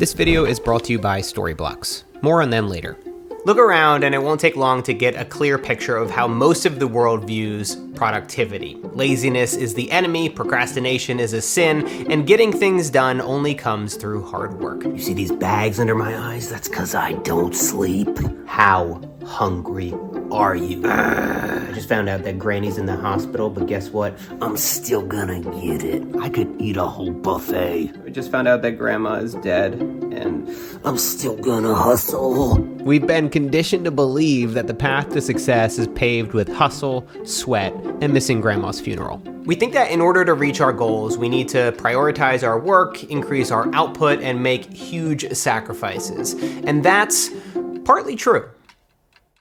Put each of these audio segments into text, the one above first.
This video is brought to you by Storyblocks. More on them later. Look around and it won't take long to get a clear picture of how most of the world views productivity. Laziness is the enemy, procrastination is a sin, and getting things done only comes through hard work. You see these bags under my eyes? That's 'cause I don't sleep. How hungry are you? I just found out that Granny's in the hospital, but guess what? I'm still gonna get it. I could eat a whole buffet. I just found out that Grandma is dead, and I'm still gonna hustle. We've been conditioned to believe that the path to success is paved with hustle, sweat, and missing Grandma's funeral. We think that in order to reach our goals, we need to prioritize our work, increase our output, and make huge sacrifices. And that's partly true.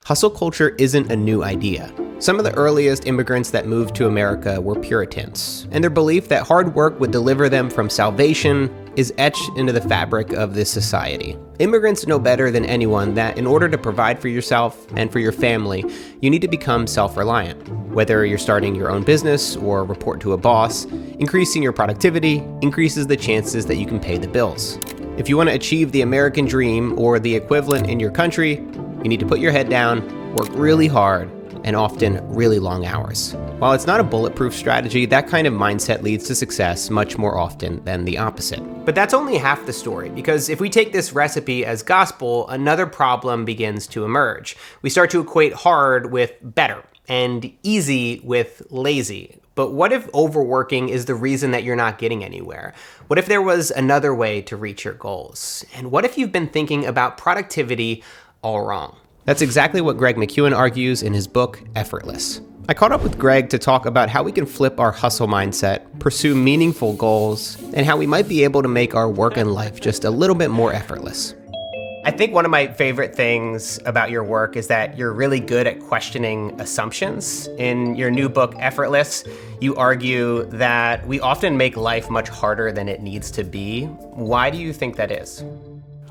Hustle culture isn't a new idea. Some of the earliest immigrants that moved to America were Puritans, and their belief that hard work would deliver them from salvation is etched into the fabric of this society. Immigrants know better than anyone that in order to provide for yourself and for your family, you need to become self-reliant. Whether you're starting your own business or report to a boss, increasing your productivity increases the chances that you can pay the bills. If you want to achieve the American dream or the equivalent in your country, you need to put your head down, work really hard, and often really long hours. While it's not a bulletproof strategy, that kind of mindset leads to success much more often than the opposite. But that's only half the story, because if we take this recipe as gospel, another problem begins to emerge. We start to equate hard with better, and easy with lazy. But what if overworking is the reason that you're not getting anywhere? What if there was another way to reach your goals? And what if you've been thinking about productivity all wrong? That's exactly what Greg McKeown argues in his book, Effortless. I caught up with Greg to talk about how we can flip our hustle mindset, pursue meaningful goals, and how we might be able to make our work and life just a little bit more effortless. I think one of my favorite things about your work is that you're really good at questioning assumptions. In your new book, Effortless, you argue that we often make life much harder than it needs to be. Why do you think that is?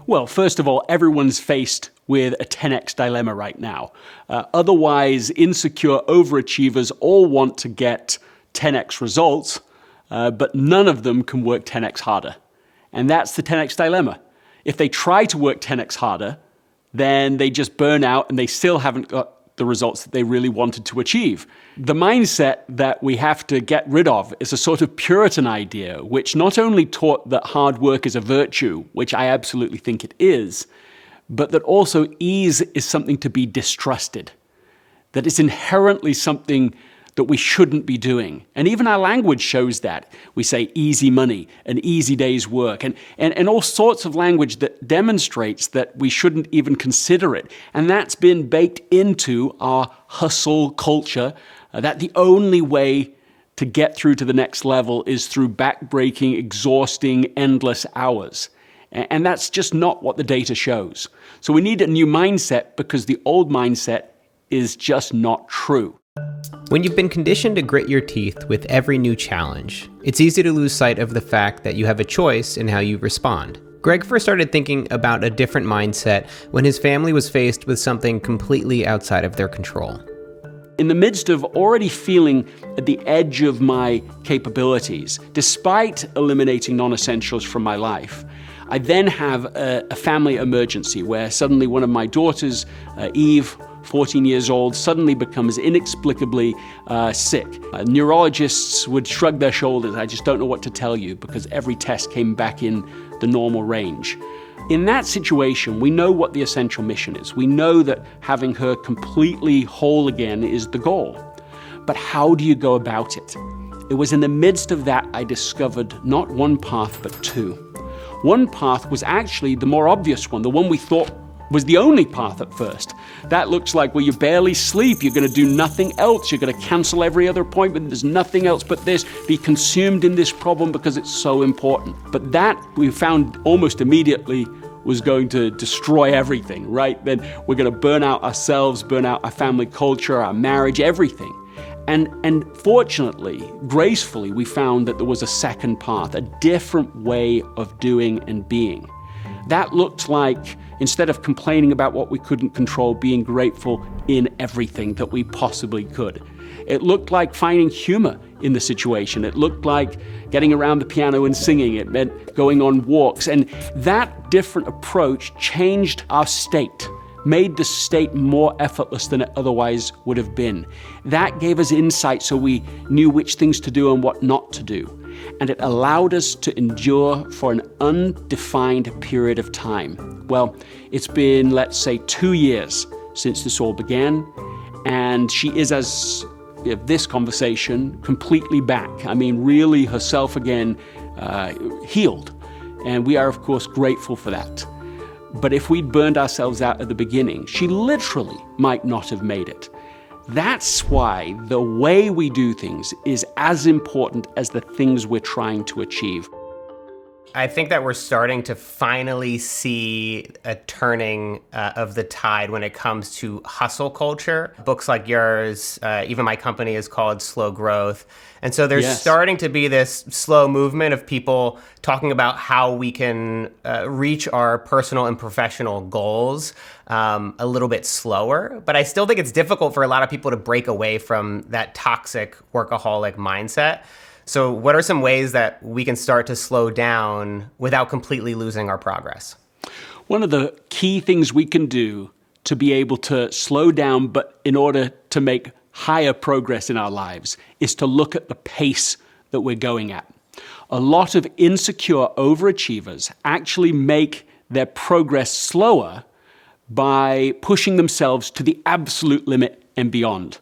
Well, first of all, everyone's faced with a 10x dilemma right now. Otherwise, insecure overachievers all want to get 10x results, but none of them can work 10x harder. And that's the 10x dilemma. If they try to work 10x harder, then they just burn out and they still haven't got the results that they really wanted to achieve. The mindset that we have to get rid of is a sort of Puritan idea, which not only taught that hard work is a virtue, which I absolutely think it is, but that also ease is something to be distrusted, that it's inherently something that we shouldn't be doing. And even our language shows that. We say easy money, an easy day's work, and all sorts of language that demonstrates that we shouldn't even consider it. And that's been baked into our hustle culture, that the only way to get through to the next level is through backbreaking, exhausting, endless hours. And that's just not what the data shows. So we need a new mindset because the old mindset is just not true. When you've been conditioned to grit your teeth with every new challenge, it's easy to lose sight of the fact that you have a choice in how you respond. Greg first started thinking about a different mindset when his family was faced with something completely outside of their control. In the midst of already feeling at the edge of my capabilities, despite eliminating non-essentials from my life, I then have a family emergency where suddenly one of my daughters, Eve, 14 years old, suddenly becomes inexplicably sick. Neurologists would shrug their shoulders. I just don't know what to tell you because every test came back in the normal range. In that situation, we know what the essential mission is. We know that having her completely whole again is the goal. But how do you go about it? It was in the midst of that I discovered not one path, but two. One path was actually the more obvious one, the one we thought was the only path at first. That looks like, well, you barely sleep, you're going to do nothing else, you're going to cancel every other appointment, there's nothing else but this, be consumed in this problem because it's so important. But that, we found almost immediately, was going to destroy everything, right? Then we're going to burn out ourselves, burn out our family culture, our marriage, everything. And fortunately, gracefully, we found that there was a second path, a different way of doing and being. That looked like, instead of complaining about what we couldn't control, being grateful in everything that we possibly could. It looked like finding humor in the situation. It looked like getting around the piano and singing. It meant going on walks. And that different approach changed our state, made the state more effortless than it otherwise would have been. That gave us insight so we knew which things to do and what not to do. And it allowed us to endure for an undefined period of time. Well, it's been, let's say, 2 years since this all began, and she is, as of this conversation, completely back. I mean, really herself again, healed. And we are, of course, grateful for that. But if we'd burned ourselves out at the beginning, she literally might not have made it. That's why the way we do things is as important as the things we're trying to achieve. I think that we're starting to finally see a turning of the tide when it comes to hustle culture. Books like yours, even my company is called Slow Growth. And so there's starting to be this slow movement of people talking about how we can reach our personal and professional goals a little bit slower. But I still think it's difficult for a lot of people to break away from that toxic workaholic mindset. So what are some ways that we can start to slow down without completely losing our progress? One of the key things we can do to be able to slow down, but in order to make higher progress in our lives, is to look at the pace that we're going at. A lot of insecure overachievers actually make their progress slower by pushing themselves to the absolute limit and beyond.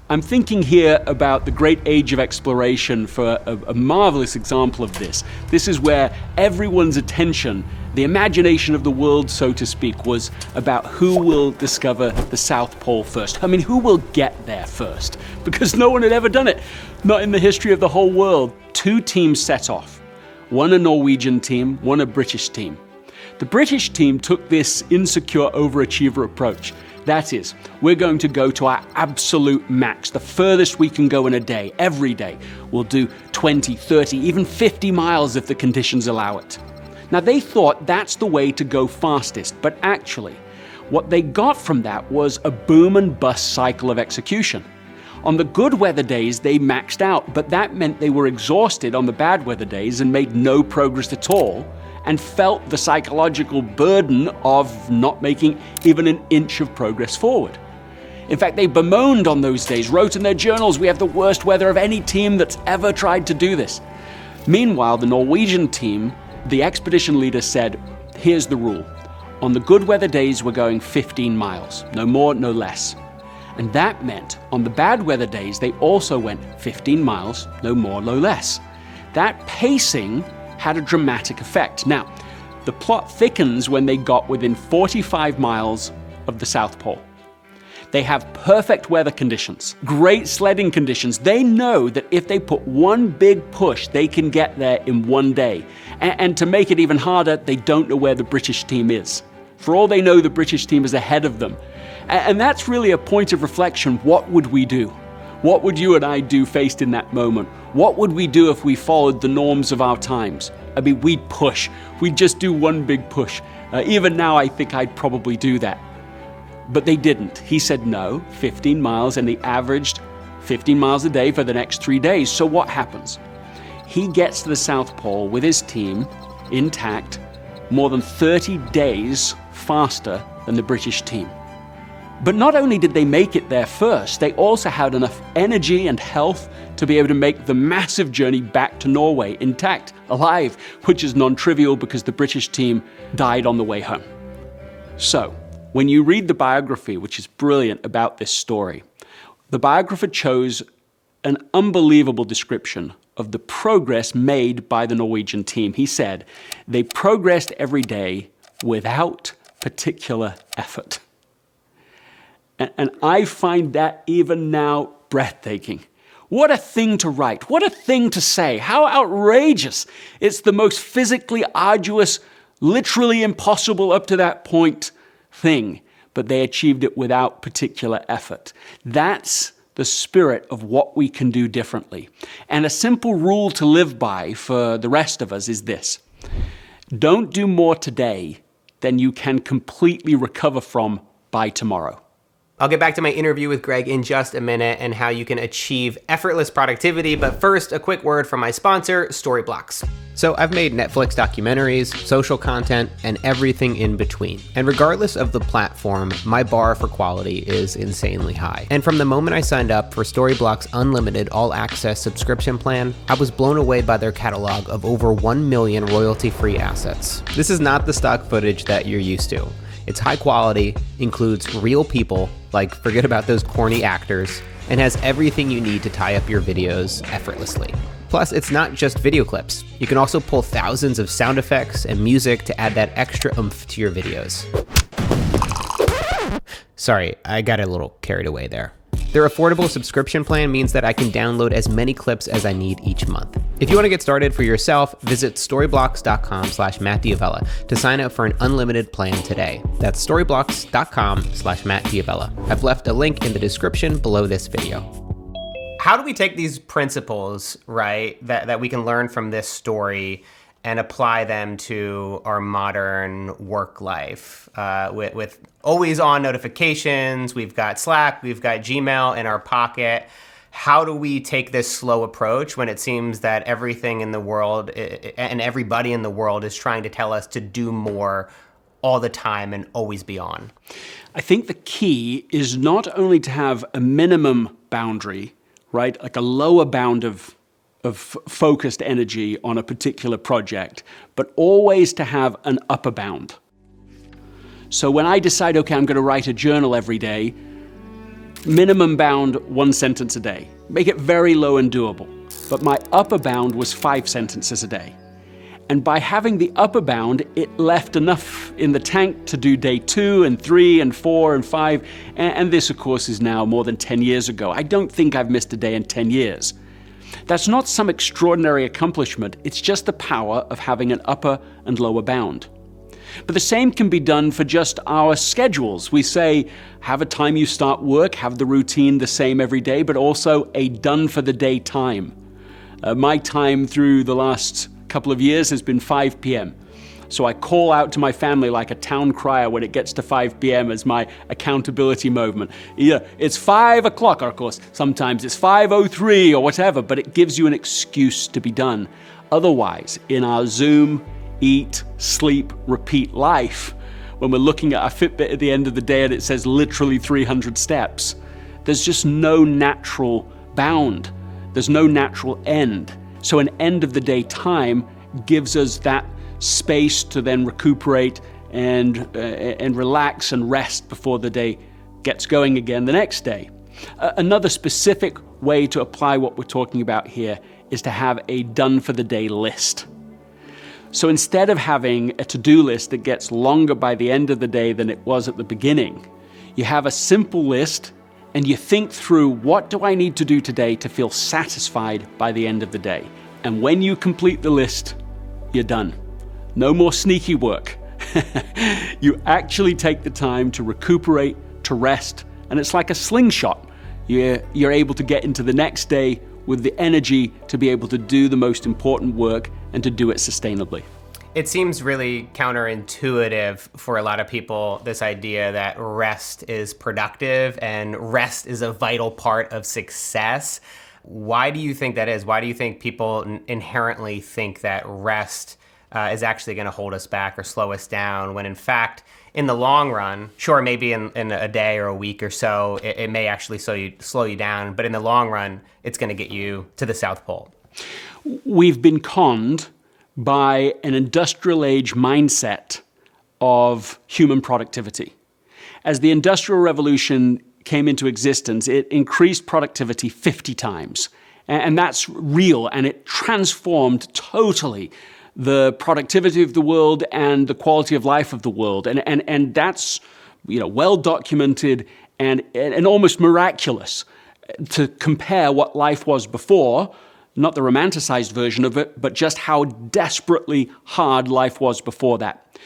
I'm thinking here about the great age of exploration for a marvelous example of this. This is where everyone's attention, the imagination of the world, so to speak, was about who will discover the South Pole first. I mean, who will get there first? Because no one had ever done it, not in the history of the whole world. 2 teams set off, one a Norwegian team, one a British team. The British team took this insecure overachiever approach. That is, we're going to go to our absolute max, the furthest we can go in a day, every day. We'll do 20, 30, even 50 miles if the conditions allow it. Now, they thought that's the way to go fastest, but actually, what they got from that was a boom and bust cycle of execution. On the good weather days, they maxed out, but that meant they were exhausted on the bad weather days and made no progress at all, and felt the psychological burden of not making even an inch of progress forward. In fact, they bemoaned on those days, wrote in their journals, "We have the worst weather of any team that's ever tried to do this." Meanwhile, the Norwegian team, the expedition leader said, "Here's the rule. On the good weather days, we're going 15 miles, no more, no less." And that meant on the bad weather days, they also went 15 miles, no more, no less. That pacing had a dramatic effect. Now, the plot thickens when they got within 45 miles of the South Pole. They have perfect weather conditions, great sledding conditions. They know that if they put one big push, they can get there in one day. And to make it even harder, they don't know where the British team is. For all they know, the British team is ahead of them. And that's really a point of reflection. What would we do? What would you and I do faced in that moment? What would we do if we followed the norms of our times? I mean, we'd push. We'd just do one big push. Even now, I think I'd probably do that. But they didn't. He said no, 15 miles, and they averaged 15 miles a day for the next 3 days. So what happens? He gets to the South Pole with his team intact, more than 30 days faster than the British team. But not only did they make it there first, they also had enough energy and health to be able to make the massive journey back to Norway intact, alive, which is non-trivial because the British team died on the way home. So, when you read the biography, which is brilliant about this story, the biographer chose an unbelievable description of the progress made by the Norwegian team. He said, they progressed every day without particular effort. And I find that even now breathtaking. What a thing to write. What a thing to say. How outrageous. It's the most physically arduous, literally impossible up to that point thing. But they achieved it without particular effort. That's the spirit of what we can do differently. And a simple rule to live by for the rest of us is this. Don't do more today than you can completely recover from by tomorrow. I'll get back to my interview with Greg in just a minute and how you can achieve effortless productivity, but first, a quick word from my sponsor, Storyblocks. So I've made Netflix documentaries, social content, and everything in between. And regardless of the platform, my bar for quality is insanely high. And from the moment I signed up for Storyblocks' unlimited all-access subscription plan, I was blown away by their catalog of over 1 million royalty-free assets. This is not the stock footage that you're used to. It's high quality, includes real people, like forget about those corny actors, and has everything you need to tie up your videos effortlessly. Plus, it's not just video clips. You can also pull thousands of sound effects and music to add that extra oomph to your videos. Sorry, I got a little carried away there. Their affordable subscription plan means that I can download as many clips as I need each month. If you want to get started for yourself, visit storyblocks.com/MattDiavella to sign up for an unlimited plan today. That's storyblocks.com/MattDiavella. I've left a link in the description below this video. How do we take these principles, right, that we can learn from this story and apply them to our modern work life with always on notifications? We've got Slack, we've got Gmail in our pocket. How do we take this slow approach when it seems that everything in the world and everybody in the world is trying to tell us to do more all the time and always be on? I think the key is not only to have a minimum boundary, right, like a lower bound of focused energy on a particular project, but always to have an upper bound. So when I decide, okay, I'm going to write a journal every day, minimum bound 1 sentence a day. Make it very low and doable. But my upper bound was 5 sentences a day. And by having the upper bound, it left enough in the tank to do day 2 and 3 and 4 and 5. And this, of course, is now more than 10 years ago. I don't think I've missed a day in 10 years. That's not some extraordinary accomplishment. It's just the power of having an upper and lower bound. But the same can be done for just our schedules. We say, have a time you start work, have the routine the same every day, but also a done for the day time. My time through the last couple of years has been 5 p.m. So I call out to my family like a town crier when it gets to 5 p.m. as my accountability moment. Either it's 5 o'clock, or of course, sometimes it's 5:03 or whatever, but it gives you an excuse to be done. Otherwise, in our Zoom, eat, sleep, repeat life, when we're looking at our Fitbit at the end of the day and it says literally 300 steps, there's just no natural bound. There's no natural end. So an end of the day time gives us that space to then recuperate and relax and rest before the day gets going again the next day. Another specific way to apply what we're talking about here is to have a done for the day list. So instead of having a to-do list that gets longer by the end of the day than it was at the beginning, you have a simple list and you think through, what do I need to do today to feel satisfied by the end of the day? And when you complete the list, you're done. No more sneaky work. You actually take the time to recuperate, to rest, and it's like a slingshot. You're able to get into the next day with the energy to be able to do the most important work and to do it sustainably. It seems really counterintuitive for a lot of people, this idea that rest is productive and rest is a vital part of success. Why do you think that is? Why do you think people inherently think that rest is actually going to hold us back or slow us down, when in fact, in the long run, sure, maybe in a day or a week or so, it may actually slow you down, but in the long run, it's going to get you to the South Pole? We've been conned by an industrial age mindset of human productivity. As the Industrial Revolution came into existence, it increased productivity 50 times. And that's real, and it transformed totally the productivity of the world and the quality of life of the world. And that's, well documented and almost miraculous to compare what life was before, not the romanticized version of it, but just how desperately hard life was before that.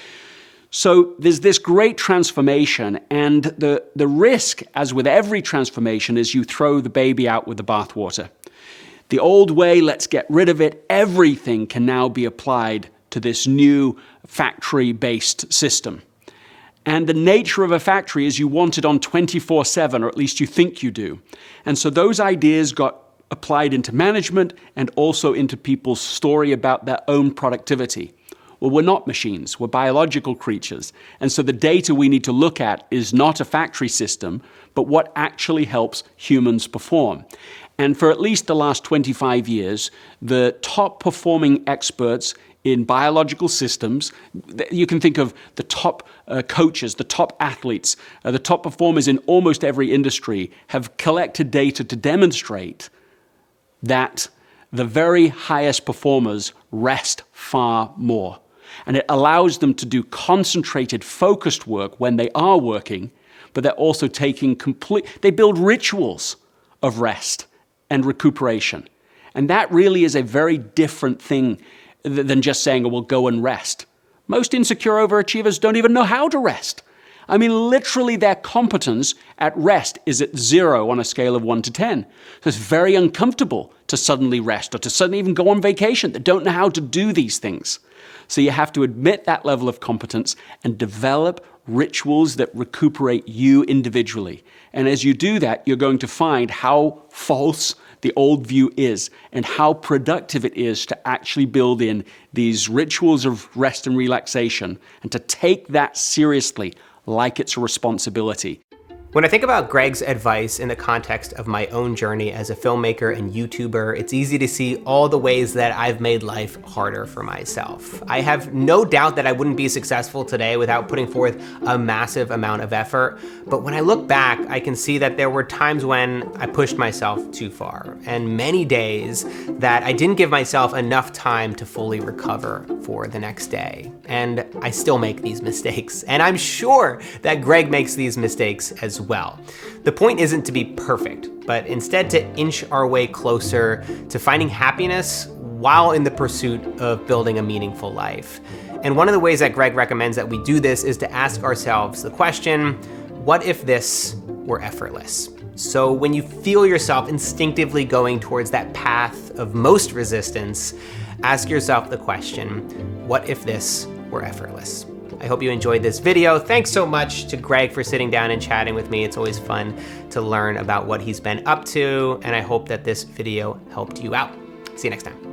So there's this great transformation, and the risk, as with every transformation, is you throw the baby out with the bathwater. The old way, let's get rid of it. Everything can now be applied to this new factory-based system. And the nature of a factory is you want it on 24/7, or at least you think you do. And so those ideas got applied into management and also into people's story about their own productivity. Well, we're not machines, we're biological creatures. And so the data we need to look at is not a factory system, but what actually helps humans perform. And for at least the last 25 years, the top performing experts in biological systems, you can think of the top coaches, the top athletes, the top performers in almost every industry have collected data to demonstrate that the very highest performers rest far more. And it allows them to do concentrated, focused work when they are working, but they're also taking they build rituals of rest and recuperation. And that really is a very different thing than just saying, oh, well, go and rest. Most insecure overachievers don't even know how to rest. I mean, literally their competence at rest is at 0 on a scale of 1 to 10. So it's very uncomfortable to suddenly rest or to suddenly even go on vacation. They don't know how to do these things. So you have to admit that level of competence and develop rituals that recuperate you individually. And as you do that, you're going to find how false the old view is and how productive it is to actually build in these rituals of rest and relaxation and to take that seriously like it's a responsibility. When I think about Greg's advice in the context of my own journey as a filmmaker and YouTuber, it's easy to see all the ways that I've made life harder for myself. I have no doubt that I wouldn't be successful today without putting forth a massive amount of effort. But when I look back, I can see that there were times when I pushed myself too far, and many days that I didn't give myself enough time to fully recover for the next day. And I still make these mistakes. And I'm sure that Greg makes these mistakes as well. The point isn't to be perfect, but instead to inch our way closer to finding happiness while in the pursuit of building a meaningful life. And one of the ways that Greg recommends that we do this is to ask ourselves the question, what if this were effortless? So when you feel yourself instinctively going towards that path of most resistance, ask yourself the question, what if this were effortless? I hope you enjoyed this video. Thanks so much to Greg for sitting down and chatting with me. It's always fun to learn about what he's been up to, and I hope that this video helped you out. See you next time.